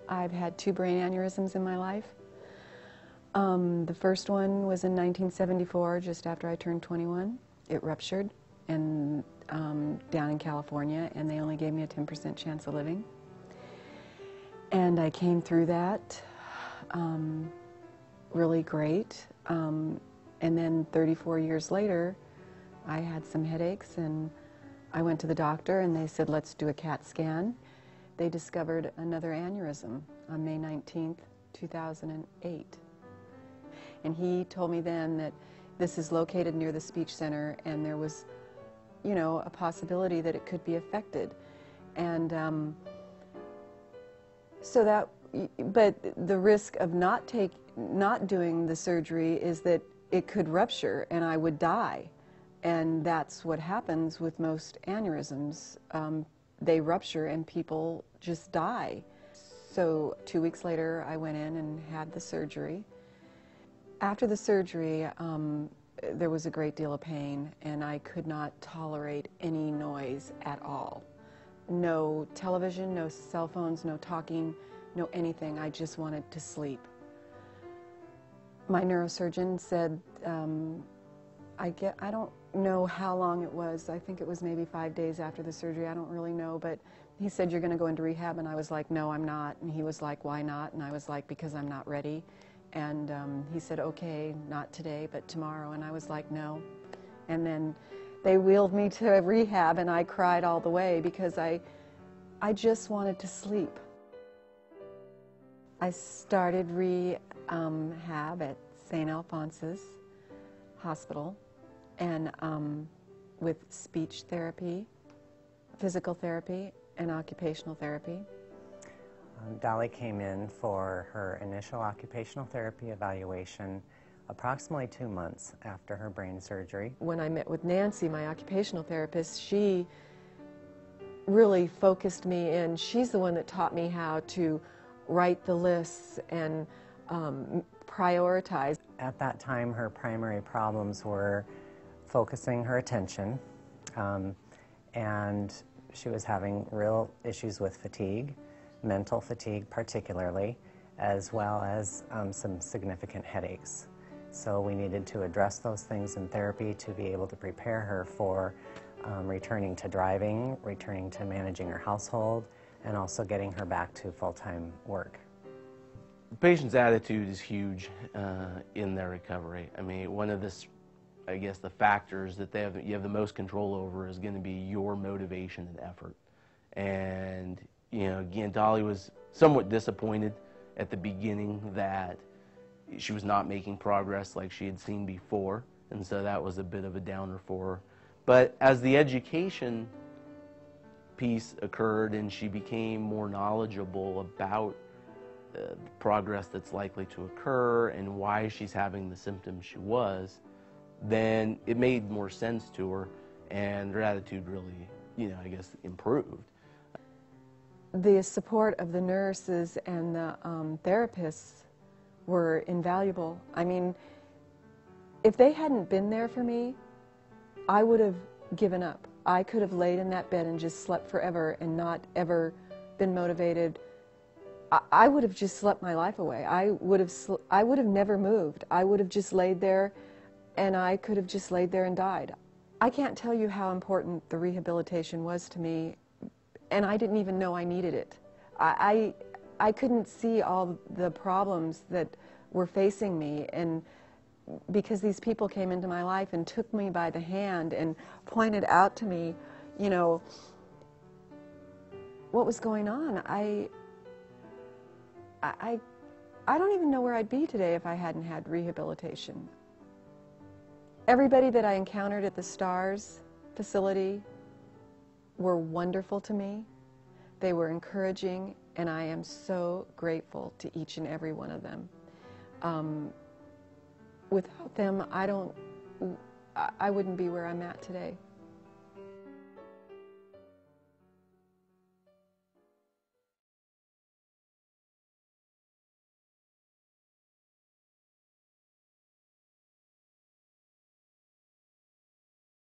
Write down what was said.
I've had 2 brain aneurysms in my life. The first one was in 1974, just after I turned 21. It ruptured and down in California, and they only gave me a 10% chance of living. And I came through that really great. And then 34 years later, I had some headaches, and I went to the doctor, and they said, let's do a CAT scan. They discovered another aneurysm on May 19th, 2008. And he told me then that this is located near the speech center, and there was, you know, a possibility that it could be affected. And so that, but the risk of not doing the surgery is that it could rupture and I would die. And that's what happens with most aneurysms. They rupture and people just die. So 2 weeks later, I went in and had the surgery. After the surgery, there was a great deal of pain, and I could not tolerate any noise at all. No television, no cell phones, no talking, no anything. I just wanted to sleep. My neurosurgeon said, I don't know how long it was. I think it was maybe 5 days after the surgery. I don't really know, but he said, you're going to go into rehab, and I was like, no, I'm not. And he was like, why not? And I was like, because I'm not ready. And he said, okay, not today, but tomorrow. And I was like, no. And then they wheeled me to rehab, and I cried all the way because I just wanted to sleep. I started rehab at St. Alphonsus Hospital, and with speech therapy, physical therapy, and occupational therapy. Dolly came in for her initial occupational therapy evaluation approximately 2 months after her brain surgery. When I met with Nancy, my occupational therapist, she really focused me in. She's the one that taught me how to write the lists and prioritize. At that time, her primary problems were focusing her attention, and she was having real issues with fatigue, mental fatigue particularly, as well as some significant headaches. So we needed to address those things in therapy to be able to prepare her for returning to driving, returning to managing her household, and also getting her back to full-time work. The patient's attitude is huge in their recovery. I mean, one of the, I guess, the factors that you have the most control over is going to be your motivation and effort. And, you know, again, Dolly was somewhat disappointed at the beginning that she was not making progress like she had seen before, and so that was a bit of a downer for her. But as the education piece occurred and she became more knowledgeable about the progress that's likely to occur and why she's having the symptoms she was, then it made more sense to her, and her attitude really, you know, I guess, improved. The support of the nurses and the therapists were invaluable. I mean, if they hadn't been there for me, I would have given up. I could have laid in that bed and just slept forever and not ever been motivated. I would have just slept my life away. I would have never moved. I would have just laid there, and I could have just laid there and died. I can't tell you how important the rehabilitation was to me, and I didn't even know I needed it. I couldn't see all the problems that were facing me, and because these people came into my life and took me by the hand and pointed out to me, you know, what was going on. I don't even know where I'd be today if I hadn't had rehabilitation. Everybody that I encountered at the STARS facility were wonderful to me. They were encouraging, and I am so grateful to each and every one of them. Without them, I wouldn't be where I'm at today.